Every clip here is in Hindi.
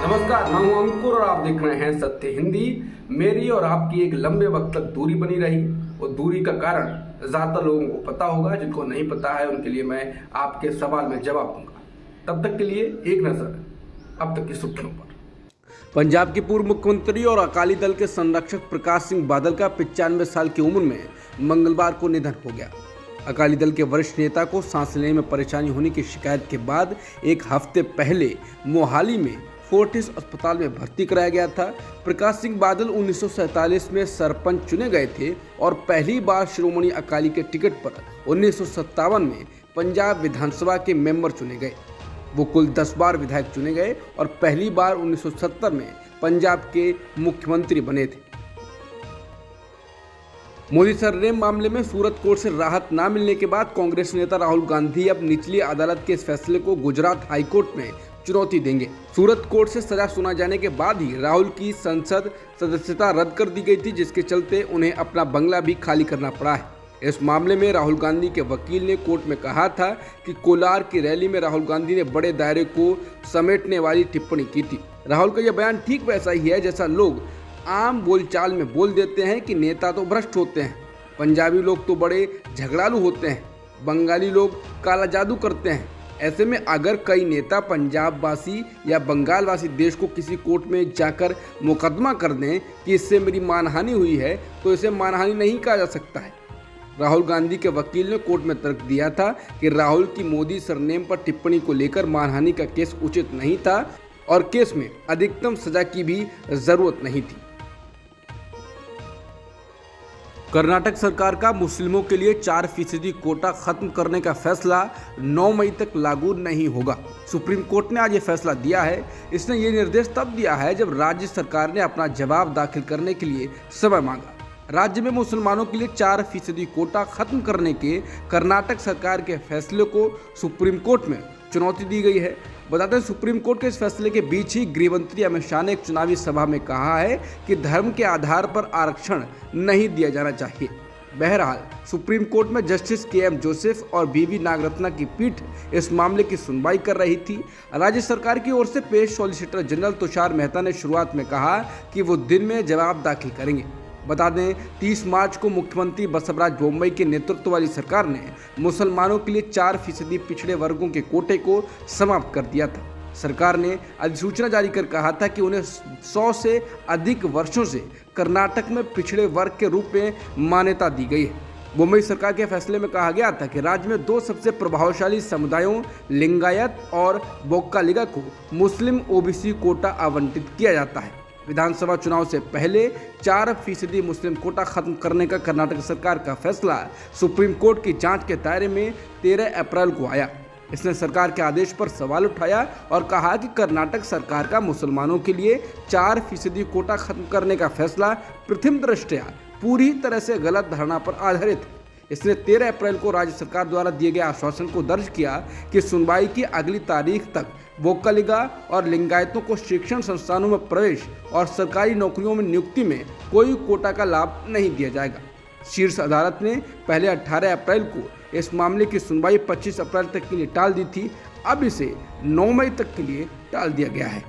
नमस्कार, मैं हूं अंकुर और आप देख रहे हैं सत्य हिंदी। मेरी और आपकी एक लंबे वक्त तक दूरी बनी रही और दूरी का कारण ज्यादातर लोगों को पता होगा, जिनको नहीं पता है उनके लिए मैं आपके सवाल में जवाब दूंगा। तब तक के लिए एक नजर अब तक की सुर्खियों पर। पंजाब के पूर्व मुख्यमंत्री और अकाली दल के संरक्षक प्रकाश सिंह बादल का 95 साल की उम्र में मंगलवार को निधन हो गया। अकाली दल के वरिष्ठ नेता को सांस लेने में परेशानी होने की शिकायत के बाद एक हफ्ते पहले मोहाली में फोर्टिस अस्पताल में भर्ती कराया गया था। प्रकाश सिंह बादल 1947 में सरपंच चुने गए थे और पहली बार श्रोमणी अकाली के टिकट पर 1957 में पंजाब विधानसभा के मेंबर चुने गए। वो कुल 10 बार विधायक चुने गए और पहली बार 1970 में पंजाब के मुख्यमंत्री बने थे। मोदी सरनेम मामले में सूरत कोर्ट से राहत न मिलने के बाद कांग्रेस नेता राहुल गांधी अब निचली अदालत के इस फैसले को गुजरात हाईकोर्ट में चुनौती देंगे। सूरत कोर्ट से सजा सुना जाने के बाद ही राहुल की संसद सदस्यता रद्द कर दी गई थी, जिसके चलते उन्हें अपना बंगला भी खाली करना पड़ा है। इस मामले में राहुल गांधी के वकील ने कोर्ट में कहा था कि कोलार की रैली में राहुल गांधी ने बड़े दायरे को समेटने वाली टिप्पणी की थी। राहुल का यह बयान ठीक वैसा ही है जैसा लोग आम बोलचाल में बोल देते हैं कि नेता तो भ्रष्ट होते हैं, पंजाबी लोग तो बड़े झगड़ालू होते हैं, बंगाली लोग काला जादू करते हैं। ऐसे में अगर कई नेता पंजाब वासी या बंगाल वासी देश को किसी कोर्ट में जाकर मुकदमा कर दें कि इससे मेरी मानहानि हुई है, तो इसे मानहानि नहीं कहा जा सकता है। राहुल गांधी के वकील ने कोर्ट में तर्क दिया था कि राहुल की मोदी सरनेम पर टिप्पणी को लेकर मानहानि का केस उचित नहीं था और केस में अधिकतम सजा की भी जरूरत नहीं थी। कर्नाटक सरकार का मुस्लिमों के लिए 4% कोटा खत्म करने का फैसला 9 मई तक लागू नहीं होगा। सुप्रीम कोर्ट ने आज ये फैसला दिया है। इसने ये निर्देश तब दिया है जब राज्य सरकार ने अपना जवाब दाखिल करने के लिए समय मांगा। राज्य में मुसलमानों के लिए 4% कोटा खत्म करने के कर्नाटक सरकार के फैसले को सुप्रीम कोर्ट में चुनौती दी गई है। बताते हैं, सुप्रीम कोर्ट के इस फैसले के बीच ही गृहमंत्री अमित शाह ने एक चुनावी सभा में कहा है कि धर्म के आधार पर आरक्षण नहीं दिया जाना चाहिए। बहरहाल सुप्रीम कोर्ट में जस्टिस KM जोसेफ और BV नागरत्ना की पीठ इस मामले की सुनवाई कर रही थी। राज्य सरकार की ओर से पेश सॉलिसिटर जनरल तुषार मेहता ने शुरुआत में कहा कि वो दिन में जवाब दाखिल करेंगे। बता दें, 30 मार्च को मुख्यमंत्री बसवराज बोम्मई के नेतृत्व वाली सरकार ने मुसलमानों के लिए 4% पिछड़े वर्गों के कोटे को समाप्त कर दिया था। सरकार ने अधिसूचना जारी कर कहा था कि उन्हें 100 से अधिक वर्षों से कर्नाटक में पिछड़े वर्ग के रूप में मान्यता दी गई है। मुंबई सरकार के फैसले में कहा गया था कि राज्य में 2 सबसे प्रभावशाली समुदायों लिंगायत और बोक्कालिगा को मुस्लिम OBC कोटा आवंटित किया जाता है। विधानसभा चुनाव से पहले 4% मुस्लिम कोटा खत्म करने का कर्नाटक सरकार का फैसला सुप्रीम कोर्ट की जांच के दायरे में 13 अप्रैल को आया। इसने सरकार के आदेश पर सवाल उठाया और कहा कि कर्नाटक सरकार का मुसलमानों के लिए 4% कोटा खत्म करने का फैसला प्रथम दृष्टया पूरी तरह से गलत धारणा पर आधारित है। इसने 13 अप्रैल को राज्य सरकार द्वारा दिए गए आश्वासन को दर्ज किया कि सुनवाई की अगली तारीख तक बोक्कालिगा और लिंगायतों को शिक्षण संस्थानों में प्रवेश और सरकारी नौकरियों में नियुक्ति में कोई कोटा का लाभ नहीं दिया जाएगा। शीर्ष अदालत ने पहले 18 अप्रैल को इस मामले की सुनवाई 25 अप्रैल तक के लिए टाल दी थी। अब इसे 9 मई तक के लिए टाल दिया गया है।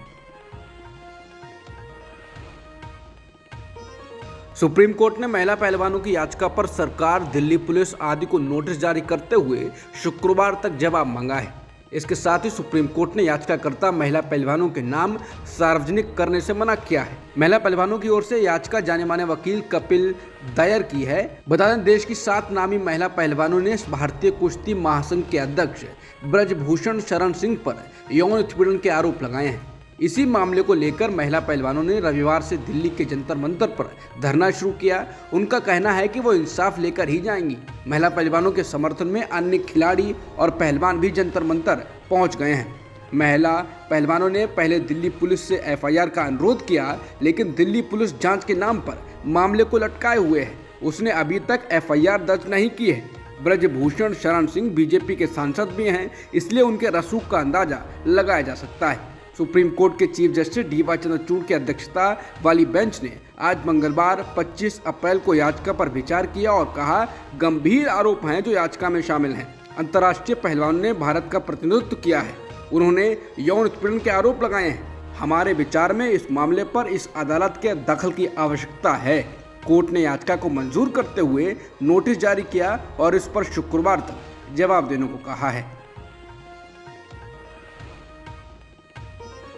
सुप्रीम कोर्ट ने महिला पहलवानों की याचिका पर सरकार, दिल्ली पुलिस आदि को नोटिस जारी करते हुए शुक्रवार तक जवाब मांगा है। इसके साथ ही सुप्रीम कोर्ट ने याचिकाकर्ता महिला पहलवानों के नाम सार्वजनिक करने से मना किया है। महिला पहलवानों की ओर से याचिका जाने माने वकील कपिल दायर की है। बता दें, देश की 7 नामी महिला पहलवानों ने भारतीय कुश्ती महासंघ के अध्यक्ष ब्रजभूषण शरण सिंह पर यौन उत्पीड़न के आरोप लगाए हैं। इसी मामले को लेकर महिला पहलवानों ने रविवार से दिल्ली के जंतर मंतर पर धरना शुरू किया। उनका कहना है कि वो इंसाफ लेकर ही जाएंगी। महिला पहलवानों के समर्थन में अन्य खिलाड़ी और पहलवान भी जंतर मंतर पहुंच गए हैं। महिला पहलवानों ने पहले दिल्ली पुलिस से FIR का अनुरोध किया, लेकिन दिल्ली पुलिस जांच के नाम पर मामले को लटकाए हुए है। उसने अभी तक FIR दर्ज नहीं की है। ब्रजभूषण शरण सिंह BJP के सांसद भी हैं, इसलिए उनके रसूख का अंदाजा लगाया जा सकता है। सुप्रीम कोर्ट के चीफ जस्टिस DY चंद्रचूड़ की अध्यक्षता वाली बेंच ने आज मंगलवार 25 अप्रैल को याचिका पर विचार किया और कहा, गंभीर आरोप हैं जो याचिका में शामिल हैं। अंतर्राष्ट्रीय पहलवानों ने भारत का प्रतिनिधित्व किया है, उन्होंने यौन उत्पीड़न के आरोप लगाए हैं। हमारे विचार में इस मामले पर इस अदालत के दखल की आवश्यकता है। कोर्ट ने याचिका को मंजूर करते हुए नोटिस जारी किया और इस पर शुक्रवार तक जवाब देने को कहा है।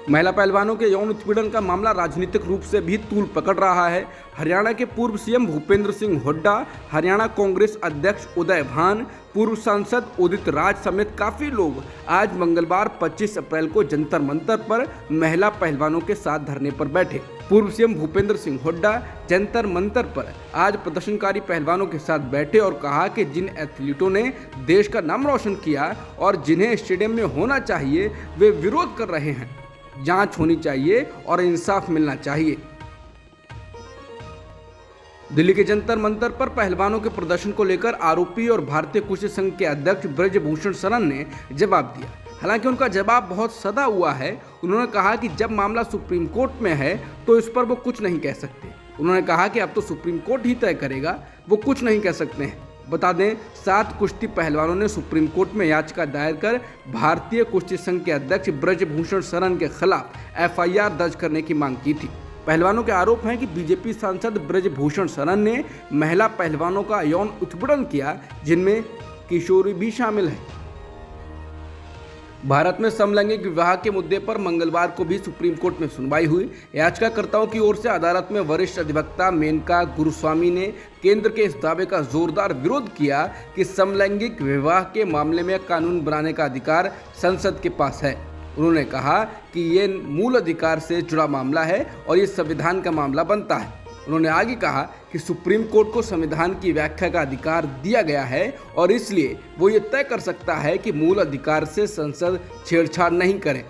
महिला पहलवानों के यौन उत्पीड़न का मामला राजनीतिक रूप से भी तूल पकड़ रहा है। हरियाणा के पूर्व सीएम भूपेंद्र सिंह हुड्डा, हरियाणा कांग्रेस अध्यक्ष उदय भान, पूर्व सांसद उदित राज समेत काफी लोग आज मंगलवार 25 अप्रैल को जंतर मंतर पर महिला पहलवानों के साथ धरने पर बैठे। पूर्व सीएम भूपेंद्र सिंह हुड्डा जंतर मंतर पर आज प्रदर्शनकारी पहलवानों के साथ बैठे और कहा कि जिन एथलीटों ने देश का नाम रोशन किया और जिन्हें स्टेडियम में होना चाहिए वे विरोध कर रहे हैं। जांच होनी चाहिए और इंसाफ मिलना चाहिए। दिल्ली के जंतर मंतर पर पहलवानों के प्रदर्शन को लेकर आरोपी और भारतीय कुश्ती संघ के अध्यक्ष ब्रजभूषण शरण ने जवाब दिया। हालांकि उनका जवाब बहुत सदा हुआ है। उन्होंने कहा कि जब मामला सुप्रीम कोर्ट में है तो इस पर वो कुछ नहीं कह सकते। उन्होंने कहा कि अब तो सुप्रीम कोर्ट ही तय करेगा, वो कुछ नहीं कह सकते हैं। बता दें, 7 कुश्ती पहलवानों ने सुप्रीम कोर्ट में याचिका दायर कर भारतीय कुश्ती संघ के अध्यक्ष ब्रजभूषण शरण के खिलाफ एफआईआर दर्ज करने की मांग की थी। पहलवानों के आरोप हैं कि बीजेपी सांसद ब्रजभूषण शरण ने महिला पहलवानों का यौन उत्पीड़न किया, जिनमें किशोरी भी शामिल है। भारत में समलैंगिक विवाह के मुद्दे पर मंगलवार को भी सुप्रीम कोर्ट में सुनवाई हुई। याचिकाकर्ताओं की ओर से अदालत में वरिष्ठ अधिवक्ता मेनका गुरुस्वामी ने केंद्र के इस दावे का जोरदार विरोध किया कि समलैंगिक विवाह के मामले में कानून बनाने का अधिकार संसद के पास है। उन्होंने कहा कि ये मूल अधिकार से जुड़ा मामला है और ये संविधान का मामला बनता है। उन्होंने आगे कहा कि सुप्रीम कोर्ट को संविधान की व्याख्या का अधिकार दिया गया है और इसलिए वो ये तय कर सकता है कि मूल अधिकार से संसद छेड़छाड़ नहीं करे।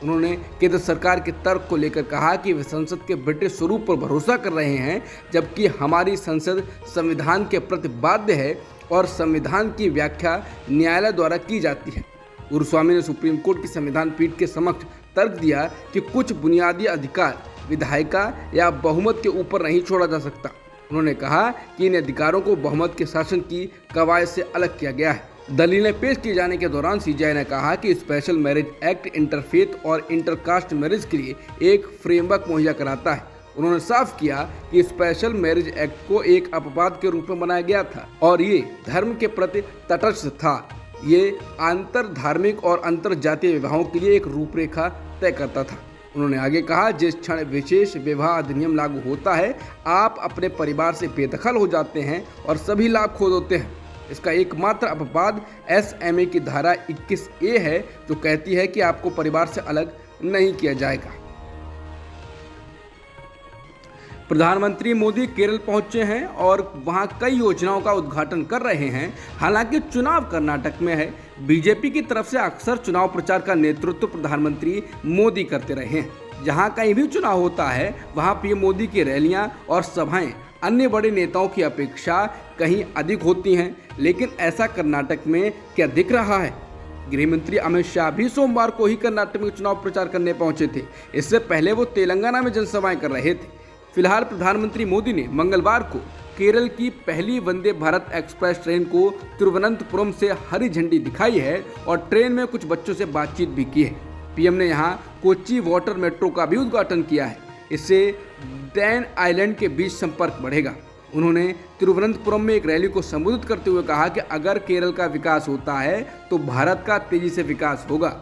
उन्होंने केंद्र सरकार के तर्क को लेकर कहा कि वे संसद के ब्रिटिश स्वरूप पर भरोसा कर रहे हैं, जबकि हमारी संसद संविधान के प्रति बाध्य है और संविधान की व्याख्या न्यायालय द्वारा की जाती है। गुरुस्वामी ने सुप्रीम कोर्ट की संविधान पीठ के समक्ष तर्क दिया कि कुछ बुनियादी अधिकार विधायिका या बहुमत के ऊपर नहीं छोड़ा जा सकता। उन्होंने कहा कि इन अधिकारों को बहुमत के शासन की कवायद से अलग किया गया है। दलीलें पेश किए जाने के दौरान सीजेआई ने कहा कि स्पेशल मैरिज एक्ट इंटरफेथ और इंटरकास्ट मैरिज के लिए एक फ्रेमवर्क मुहैया कराता है। उन्होंने साफ किया कि स्पेशल मैरिज एक्ट को एक अपवाद के रूप में बनाया गया था और ये धर्म के प्रति तटस्थ था। ये अंतर धार्मिक और अंतर जातीय विवाहों के लिए एक रूपरेखा तय करता था। उन्होंने आगे कहा, जिस क्षण विशेष विवाह अधिनियम लागू होता है, आप अपने परिवार से बेदखल हो जाते हैं और सभी लाभ खो देते हैं। इसका एकमात्र अपवाद एसएमए की धारा 21A है, जो कहती है कि आपको परिवार से अलग नहीं किया जाएगा। प्रधानमंत्री मोदी केरल पहुंचे हैं और वहां कई योजनाओं का उद्घाटन कर रहे हैं। हालांकि चुनाव कर्नाटक में है। बीजेपी की तरफ से अक्सर चुनाव प्रचार का नेतृत्व प्रधानमंत्री मोदी करते रहे हैं। जहां कहीं भी चुनाव होता है वहां पीएम मोदी की रैलियां और सभाएं अन्य बड़े नेताओं की अपेक्षा कहीं अधिक होती हैं। लेकिन ऐसा कर्नाटक में क्या दिख रहा है? गृह मंत्री अमित शाह भी सोमवार को ही कर्नाटक में चुनाव प्रचार करने पहुंचे थे। इससे पहले वो तेलंगाना में जनसभाएं कर रहे थे। फिलहाल प्रधानमंत्री मोदी ने मंगलवार को केरल की पहली वंदे भारत एक्सप्रेस ट्रेन को तिरुवनंतपुरम से हरी झंडी दिखाई है और ट्रेन में कुछ बच्चों से बातचीत भी की है। पीएम ने यहां कोच्चि वाटर मेट्रो का भी उद्घाटन किया है। इससे डैन आइलैंड के बीच संपर्क बढ़ेगा। उन्होंने तिरुवनंतपुरम में एक रैली को संबोधित करते हुए कहा कि अगर केरल का विकास होता है तो भारत का तेजी से विकास होगा।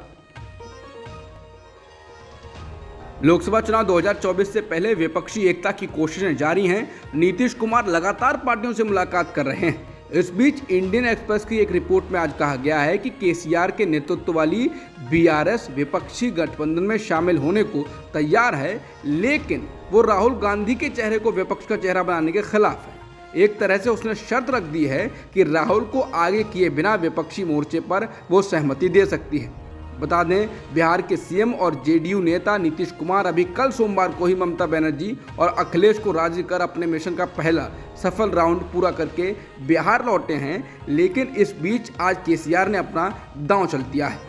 लोकसभा चुनाव 2024 से पहले विपक्षी एकता की कोशिशें जारी हैं। नीतीश कुमार लगातार पार्टियों से मुलाकात कर रहे हैं। इस बीच इंडियन एक्सप्रेस की एक रिपोर्ट में आज कहा गया है कि केसीआर के नेतृत्व वाली बीआरएस विपक्षी गठबंधन में शामिल होने को तैयार है, लेकिन वो राहुल गांधी के चेहरे को विपक्ष का चेहरा बनाने के खिलाफ है। एक तरह से उसने शर्त रख दी है कि राहुल को आगे किए बिना विपक्षी मोर्चे पर वो सहमति दे सकती है। बता दें, बिहार के सीएम और जेडीयू नेता नीतीश कुमार अभी कल सोमवार को ही ममता बनर्जी और अखिलेश को राजी कर अपने मिशन का पहला सफल राउंड पूरा करके बिहार लौटे हैं। लेकिन इस बीच आज केसीआर ने अपना दांव चल दिया है।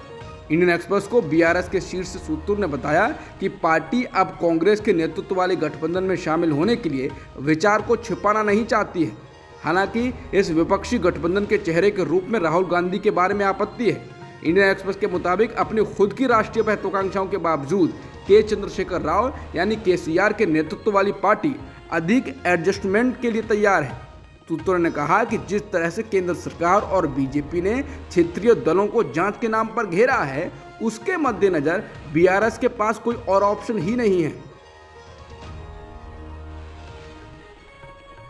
इंडियन एक्सप्रेस को बीआरएस के शीर्ष सूत्रों ने बताया कि पार्टी अब कांग्रेस के नेतृत्व वाले गठबंधन में शामिल होने के लिए विचार को छिपाना नहीं चाहती है। हालांकि इस विपक्षी गठबंधन के चेहरे के रूप में राहुल गांधी के बारे में आपत्ति है। इंडियन एक्सप्रेस के मुताबिक अपनी खुद की राष्ट्रीय महत्वाकांक्षाओं के बावजूद के चंद्रशेखर राव यानी केसीआर के नेतृत्व वाली पार्टी अधिक एडजस्टमेंट के लिए तैयार है। सूत्रों ने कहा कि जिस तरह से केंद्र सरकार और बीजेपी ने क्षेत्रीय दलों को जांच के नाम पर घेरा है, उसके मद्देनजर बीआरएस के पास कोई और ऑप्शन ही नहीं है।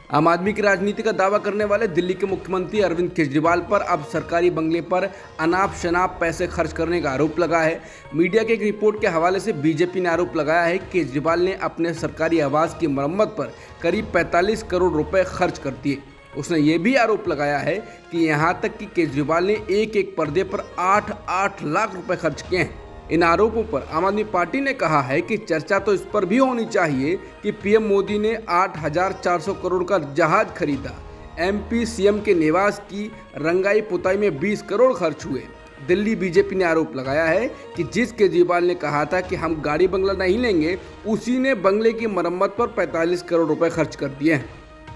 आम आदमी की राजनीति का दावा करने वाले दिल्ली के मुख्यमंत्री अरविंद केजरीवाल पर अब सरकारी बंगले पर अनाप शनाप पैसे खर्च करने का आरोप लगा है। मीडिया की एक रिपोर्ट के हवाले से बीजेपी ने आरोप लगाया है कि केजरीवाल ने अपने सरकारी आवास की मरम्मत पर करीब 45 करोड़ रुपए खर्च कर दिए। उसने ये भी आरोप लगाया है कि यहाँ तक कि केजरीवाल ने एक पर्दे पर 8 लाख रुपए खर्च किए हैं। इन आरोपों पर आम आदमी पार्टी ने कहा है कि चर्चा तो इस पर भी होनी चाहिए कि पीएम मोदी ने 8,400 करोड़ का जहाज खरीदा, एमपी सीएम के निवास की रंगाई पुताई में 20 करोड़ खर्च हुए। दिल्ली बीजेपी ने आरोप लगाया है कि जिस केजरीवाल ने कहा था कि हम गाड़ी बंगला नहीं लेंगे, उसी ने बंगले की मरम्मत पर 45 करोड़ रुपए खर्च कर दिए हैं।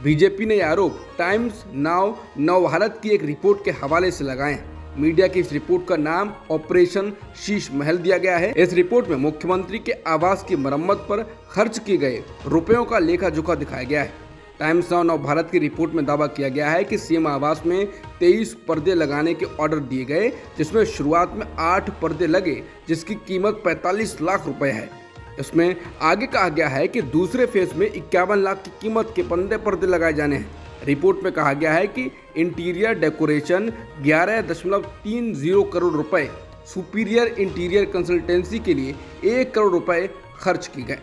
बीजेपी ने आरोप टाइम्स नाउ नवभारत की एक रिपोर्ट के हवाले से लगाए हैं। मीडिया की इस रिपोर्ट का नाम ऑपरेशन शीश महल दिया गया है। इस रिपोर्ट में मुख्यमंत्री के आवास की मरम्मत पर खर्च किए गए रुपयों का लेखा जोखा दिखाया गया है। टाइम्स नाउ नवभारत की रिपोर्ट में दावा किया गया है कि सीएम आवास में 23 पर्दे लगाने के ऑर्डर दिए गए, जिसमें शुरुआत में 8 पर्दे लगे, जिसकी कीमत 45 लाख रुपए है। इसमें आगे कहा गया है कि दूसरे फेज में 51 लाख की कीमत के 15 पर्दे लगाए जाने हैं। रिपोर्ट में कहा गया है कि इंटीरियर डेकोरेशन 11.30 करोड़ रुपए, सुपीरियर इंटीरियर कंसल्टेंसी के लिए 1 करोड़ रुपए खर्च किए गए।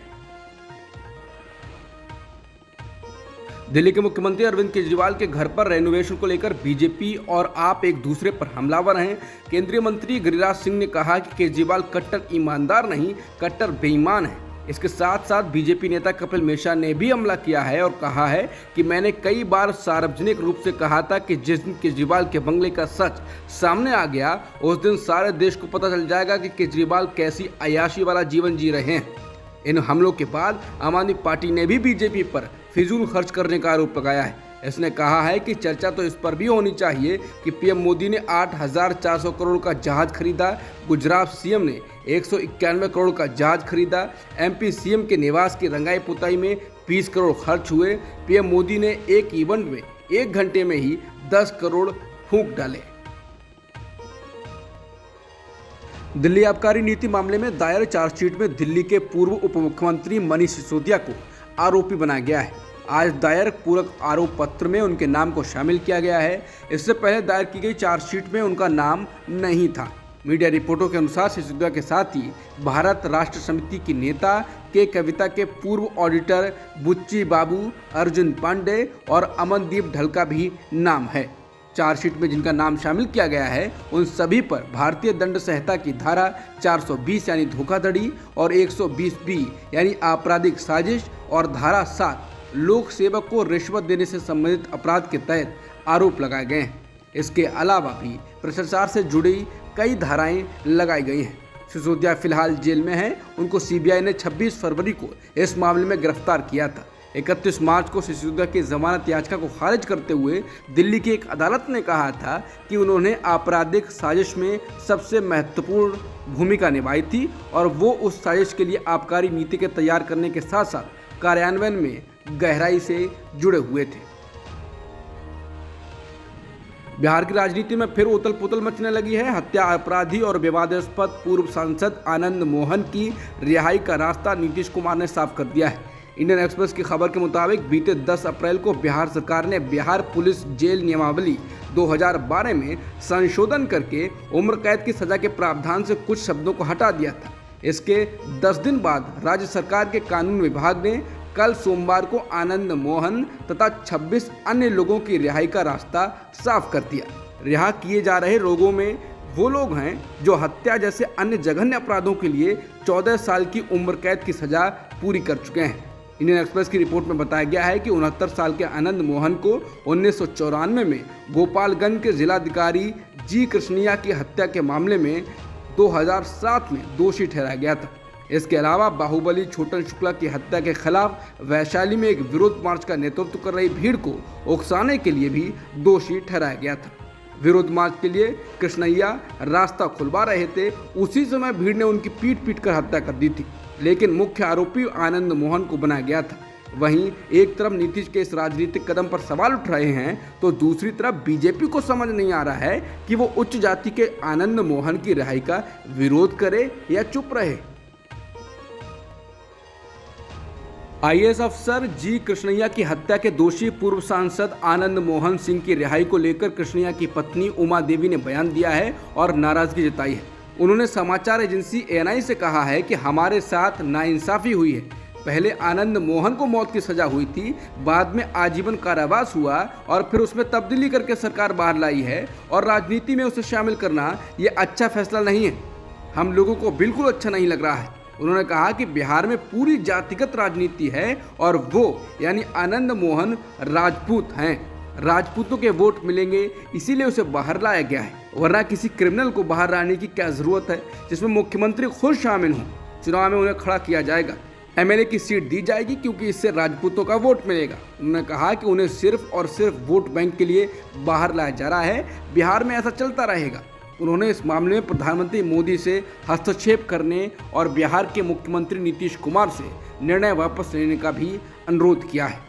दिल्ली के मुख्यमंत्री अरविंद केजरीवाल के घर पर रेनोवेशन को लेकर बीजेपी और आप एक दूसरे पर हमलावर हैं। केंद्रीय मंत्री गिरिराज सिंह ने कहा कि केजरीवाल कट्टर ईमानदार नहीं, कट्टर बेईमान है। इसके साथ साथ बीजेपी नेता कपिल मिश्रा ने भी हमला किया है और कहा है कि मैंने कई बार सार्वजनिक रूप से कहा था कि जिस दिन केजरीवाल के बंगले का सच सामने आ गया, उस दिन सारे देश को पता चल जाएगा कि केजरीवाल कैसी अय्याशी वाला जीवन जी रहे हैं। इन हमलों के बाद आम आदमी पार्टी ने भी बीजेपी पर फिजूल खर्च करने का आरोप लगाया है। इसने कहा है कि चर्चा तो इस पर भी होनी चाहिए कि पीएम मोदी ने 8,400 करोड़ का जहाज खरीदा, गुजरात सीएम ने 191 करोड़ का जहाज खरीदा, एमपी सीएम के निवास की रंगाई पुताई में 20 करोड़ खर्च हुए। पीएम मोदी ने एक इवेंट में 1 घंटे में ही 10 करोड़ फूंक डाले। दिल्ली आबकारी नीति मामले में दायर चार्जशीट में दिल्ली के पूर्व उप मुख्यमंत्री मनीष सिसोदिया को आरोपी बनाया गया है। आज दायर पूरक आरोप पत्र में उनके नाम को शामिल किया गया है। इससे पहले दायर की गई चार्जशीट में उनका नाम नहीं था। मीडिया रिपोर्टों के अनुसार सिसोदिया के साथ ही भारत राष्ट्र समिति की नेता के कविता के पूर्व ऑडिटर बुच्ची बाबू, अर्जुन पांडे और अमनदीप ढलका भी नाम है। चार्जशीट में जिनका नाम शामिल किया गया है, उन सभी पर भारतीय दंड संहिता की धारा 420 यानी धोखाधड़ी और 120B यानी आपराधिक साजिश और धारा 7 लोक सेवक को रिश्वत देने से संबंधित अपराध के तहत आरोप लगाए गए हैं। इसके अलावा भी भ्रष्टाचार से जुड़ी कई धाराएं लगाई गई हैं। सिसोदिया फिलहाल जेल में हैं। उनको सीबीआई ने 26 फरवरी को इस मामले में गिरफ्तार किया था। 31 मार्च को सिसोदिया की जमानत याचिका को खारिज करते हुए दिल्ली की एक अदालत ने कहा था कि उन्होंने आपराधिक साजिश में सबसे महत्वपूर्ण भूमिका निभाई थी और वो उस साजिश के लिए आबकारी नीति के तैयार करने के साथ साथ कार्यान्वयन में गहराई से जुड़े हुए थे। बिहार की राजनीति में फिर उथल पुथल मचने लगी है। हत्या अपराधी और विवादास्पद पूर्व सांसद आनंद मोहन की रिहाई का रास्ता नीतीश कुमार ने साफ कर दिया है। इंडियन एक्सप्रेस की खबर के मुताबिक बीते 10 अप्रैल को बिहार सरकार ने बिहार पुलिस जेल नियमावली 2012 में संशोधन करके उम्र कैद की सजा के प्रावधान से कुछ शब्दों को हटा दिया था। इसके 10 दिन बाद राज्य सरकार के कानून विभाग ने कल सोमवार को आनंद मोहन तथा 26 अन्य लोगों की रिहाई का रास्ता साफ कर दिया। रिहा किए जा रहे लोगों में वो लोग हैं जो हत्या जैसे अन्य जघन्य अपराधों के लिए 14 साल की उम्र कैद की सजा पूरी कर चुके हैं। इंडियन एक्सप्रेस की रिपोर्ट में बताया गया है कि 69 साल के आनंद मोहन को 1994 में गोपालगंज के जिलाधिकारी जी कृष्णिया की हत्या के मामले में 2007 में दोषी ठहराया गया था। इसके अलावा बाहुबली छोटन शुक्ला की हत्या के खिलाफ वैशाली में एक विरोध मार्च का नेतृत्व कर रही भीड़ को उकसाने के लिए भी दोषी ठहराया गया था। विरोध मार्च के लिए कृष्णैया रास्ता खुलवा रहे थे, उसी समय भीड़ ने उनकी पीट पीट कर हत्या कर दी थी। लेकिन मुख्य आरोपी आनंद मोहन को बनाया गया था। वहीं एक तरफ नीतीश के इस राजनीतिक कदम पर सवाल उठ रहे हैं, तो दूसरी तरफ बीजेपी को समझ नहीं आ रहा है कि वो उच्च जाति के आनंद मोहन की रिहाई का विरोध करे या चुप रहे। आईएएस अफसर जी कृष्णैया की हत्या के दोषी पूर्व सांसद आनंद मोहन सिंह की रिहाई को लेकर कृष्णैया की पत्नी उमा देवी ने बयान दिया है और नाराजगी जताई है। उन्होंने समाचार एजेंसी एएनआई से कहा है कि हमारे साथ नाइंसाफी हुई है। पहले आनंद मोहन को मौत की सजा हुई थी, बाद में आजीवन कारावास हुआ और फिर उसमें तब्दीली करके सरकार बाहर लाई है, और राजनीति में उसे शामिल करना ये अच्छा फैसला नहीं है। हम लोगों को बिल्कुल अच्छा नहीं लग रहा है। उन्होंने कहा कि बिहार में पूरी जातिगत राजनीति है और वो यानी आनंद मोहन राजपूत हैं। राजपूतों के वोट मिलेंगे, इसीलिए उसे बाहर लाया गया है, वरना किसी क्रिमिनल को बाहर लाने की क्या जरूरत है जिसमें मुख्यमंत्री खुद शामिल हों। चुनाव में उन्हें खड़ा किया जाएगा, एमएलए की सीट दी जाएगी क्योंकि इससे राजपूतों का वोट मिलेगा। उन्होंने कहा कि उन्हें सिर्फ और सिर्फ वोट बैंक के लिए बाहर लाया जा रहा है। बिहार में ऐसा चलता रहेगा। उन्होंने इस मामले में प्रधानमंत्री मोदी से हस्तक्षेप करने और बिहार के मुख्यमंत्री नीतीश कुमार से निर्णय वापस लेने का भी अनुरोध किया है।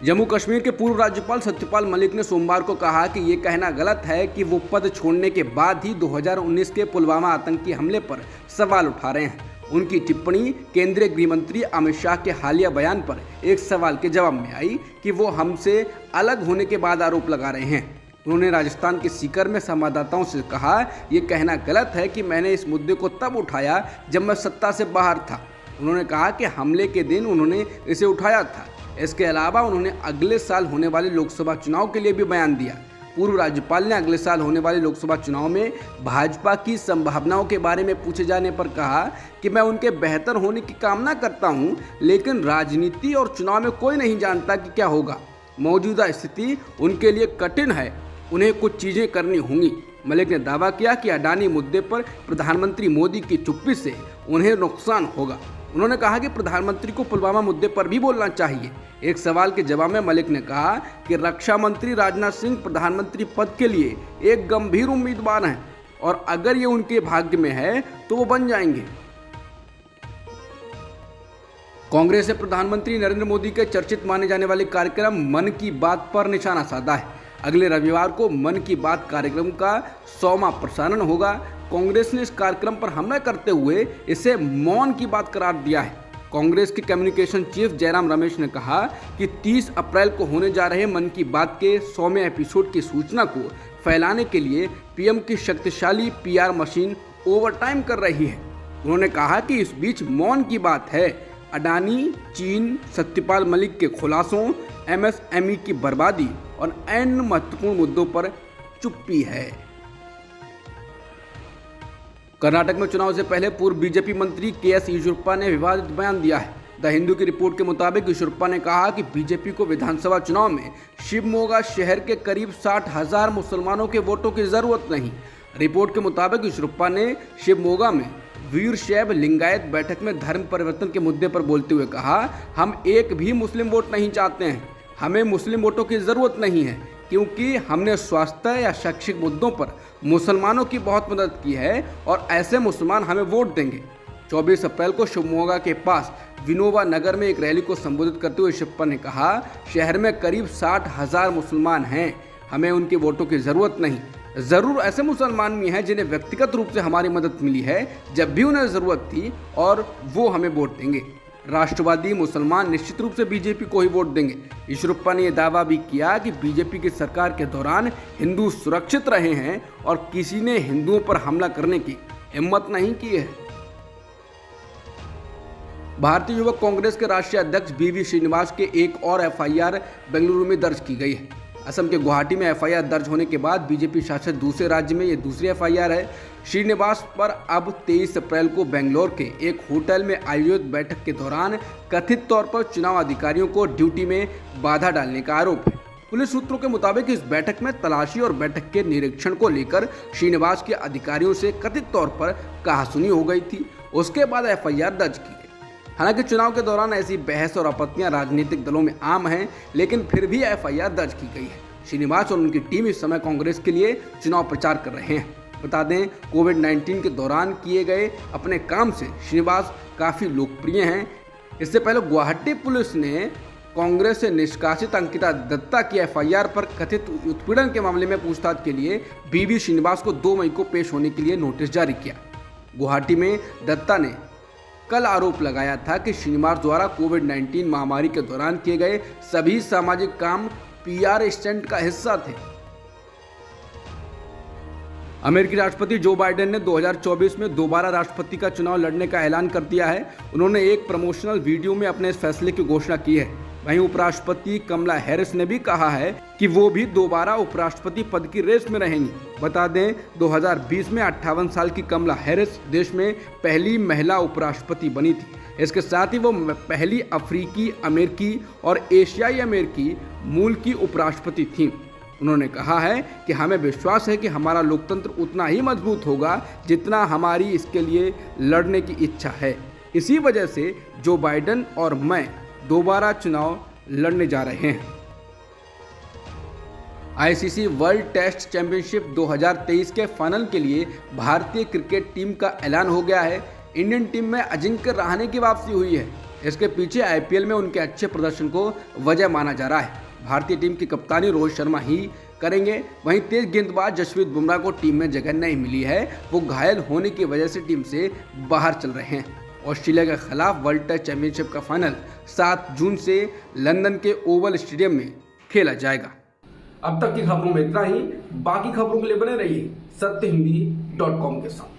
जम्मू कश्मीर के पूर्व राज्यपाल सत्यपाल मलिक ने सोमवार को कहा कि ये कहना गलत है कि वो पद छोड़ने के बाद ही 2019 के पुलवामा आतंकी हमले पर सवाल उठा रहे हैं। उनकी टिप्पणी केंद्रीय गृह मंत्री अमित शाह के हालिया बयान पर एक सवाल के जवाब में आई कि वो हमसे अलग होने के बाद आरोप लगा रहे हैं। उन्होंने राजस्थान के सीकर में संवाददाताओं से कहा, ये कहना गलत है कि मैंने इस मुद्दे को तब उठाया जब मैं सत्ता से बाहर था। उन्होंने कहा कि हमले के दिन उन्होंने इसे उठाया था। इसके अलावा उन्होंने अगले साल होने वाले लोकसभा चुनाव के लिए भी बयान दिया। पूर्व राज्यपाल ने अगले साल होने वाले लोकसभा चुनाव में भाजपा की संभावनाओं के बारे में पूछे जाने पर कहा कि मैं उनके बेहतर होने की कामना करता हूं, लेकिन राजनीति और चुनाव में कोई नहीं जानता कि क्या होगा। मौजूदा स्थिति उनके लिए कठिन है, उन्हें कुछ चीज़ें करनी होंगी। मलिक ने दावा किया कि अडानी मुद्दे पर प्रधानमंत्री मोदी की चुप्पी से उन्हें नुकसान होगा। उन्होंने कहा कि प्रधानमंत्री को पुलवामा मुद्दे पर भी बोलना चाहिए। एक सवाल के जवाब में मलिक ने कहा कि रक्षा मंत्री राजनाथ सिंह प्रधानमंत्री पद के लिए एक गंभीर उम्मीदवार हैं और अगर ये उनके भाग्य में है तो वो बन जाएंगे। कांग्रेस ने प्रधानमंत्री नरेंद्र मोदी के चर्चित माने जाने वाले कार्यक्रम मन की बात पर निशाना साधा है। अगले रविवार को मन की बात कार्यक्रम का 100वां प्रसारण होगा। कांग्रेस ने इस कार्यक्रम पर हमला करते हुए इसे मौन की बात करार दिया है। कांग्रेस के कम्युनिकेशन चीफ जयराम रमेश ने कहा कि 30 अप्रैल को होने जा रहे मन की बात के 100वें एपिसोड की सूचना को फैलाने के लिए पीएम की शक्तिशाली पीआर मशीन ओवरटाइम कर रही है। उन्होंने कहा कि इस बीच मौन की बात है। अडानी, चीन, सत्यपाल मलिक के खुलासों, एमएसएमई की बर्बादी और अन्य महत्वपूर्ण मुद्दों पर चुप्पी है। कर्नाटक में चुनाव से पहले पूर्व बीजेपी मंत्री केएस येचुरप्पा ने विवादित बयान दिया है। द हिंदू की रिपोर्ट के मुताबिक येचुरप्पा ने कहा कि बीजेपी को विधानसभा चुनाव में शिवमोगा शहर के करीब 60,000 मुसलमानों के वोटों की जरूरत नहीं। रिपोर्ट के मुताबिक येचुरप्पा ने शिवमोगा में वीरशैव लिंगायत बैठक में धर्म परिवर्तन के मुद्दे पर बोलते हुए कहा, हम एक भी मुस्लिम वोट नहीं चाहते हैं। हमें मुस्लिम वोटों की ज़रूरत नहीं है क्योंकि हमने स्वास्थ्य या शैक्षिक मुद्दों पर मुसलमानों की बहुत मदद की है और ऐसे मुसलमान हमें वोट देंगे। 24 अप्रैल को शिवमोगा के पास विनोबा नगर में एक रैली को संबोधित करते हुए येचुरप्पा ने कहा, शहर में करीब 60,000 मुसलमान हैं, हमें उनके वोटों की ज़रूरत नहीं। ज़रूर ऐसे मुसलमान भी हैं जिन्हें व्यक्तिगत रूप से हमारी मदद मिली है जब भी उन्हें ज़रूरत थी और वो हमें वोट देंगे। राष्ट्रवादी मुसलमान निश्चित रूप से बीजेपी को ही वोट देंगे। येचुरप्पा ने यह दावा भी किया कि बीजेपी की सरकार के दौरान हिंदू सुरक्षित रहे हैं और किसी ने हिंदुओं पर हमला करने की हिम्मत नहीं की है। भारतीय युवक कांग्रेस के राष्ट्रीय अध्यक्ष बीवी श्रीनिवास के एक और एफआईआर बेंगलुरु में दर्ज की गई है। असम के गुवाहाटी में एफआईआर दर्ज होने के बाद बीजेपी शासित दूसरे राज्य में ये दूसरी एफआईआर है। श्रीनिवास पर अब 23 अप्रैल को बेंगलोर के एक होटल में आयोजित बैठक के दौरान कथित तौर पर चुनाव अधिकारियों को ड्यूटी में बाधा डालने का आरोप है। पुलिस सूत्रों के मुताबिक इस बैठक में तलाशी और बैठक के निरीक्षण को लेकर श्रीनिवास के अधिकारियों से कथित तौर पर कहासुनी हो गई थी। उसके बाद एफआईआर दर्ज की गई। हालांकि चुनाव के दौरान ऐसी बहस और आपत्तियां राजनीतिक दलों में आम हैं, लेकिन फिर भी एफआईआर दर्ज की गई है। श्रीनिवास और उनकी टीम इस समय कांग्रेस के लिए चुनाव प्रचार कर रहे हैं। बता दें, कोविड-19 के दौरान किए गए अपने काम से श्रीनिवास काफ़ी लोकप्रिय हैं। इससे पहले गुवाहाटी पुलिस ने कांग्रेस से निष्कासित अंकिता दत्ता की एफआईआर पर कथित उत्पीड़न के मामले में पूछताछ के लिए बीवी श्रीनिवास को 2 मई को पेश होने के लिए नोटिस जारी किया। गुवाहाटी में दत्ता ने कल आरोप लगाया था कि श्रीनिवास द्वारा कोविड-19 महामारी के दौरान किए गए सभी सामाजिक काम पीआर स्टंट का हिस्सा थे। अमेरिकी राष्ट्रपति जो बाइडेन ने 2024 में दोबारा राष्ट्रपति का चुनाव लड़ने का ऐलान कर दिया है। उन्होंने एक प्रमोशनल वीडियो में अपने इस फैसले की घोषणा की है। वहीं उपराष्ट्रपति कमला हैरिस ने भी कहा है कि वो भी दोबारा उपराष्ट्रपति पद की रेस में रहेंगी। बता दें, 2020 में 58 साल की कमला हैरिस देश में पहली महिला उपराष्ट्रपति बनी थी। इसके साथ ही वो पहली अफ्रीकी अमेरिकी और एशियाई अमेरिकी मूल की उपराष्ट्रपति थीं। उन्होंने कहा है कि हमें विश्वास है कि हमारा लोकतंत्र उतना ही मजबूत होगा जितना हमारी इसके लिए लड़ने की इच्छा है। इसी वजह से जो बाइडेन और मैं दोबारा चुनाव लड़ने जा रहे हैं। आईसीसी वर्ल्ड टेस्ट चैंपियनशिप 2023 के फाइनल के लिए भारतीय क्रिकेट टीम का ऐलान हो गया है। इंडियन टीम में अजिंक्य रहाणे की वापसी हुई है। इसके पीछे आईपीएल में उनके अच्छे प्रदर्शन को वजह माना जा रहा है। भारतीय टीम की कप्तानी रोहित शर्मा ही करेंगे। वहीं तेज गेंदबाज जसप्रीत बुमराह को टीम में जगह नहीं मिली है। वो घायल होने की वजह से टीम से बाहर चल रहे हैं। ऑस्ट्रेलिया के खिलाफ वर्ल्ड टेस्ट चैंपियनशिप का फाइनल 7 जून से लंदन के ओवल स्टेडियम में खेला जाएगा। अब तक की खबरों में इतना ही। बाकी खबरों के लिए बने रहिए सत्यहिंदी.com के साथ।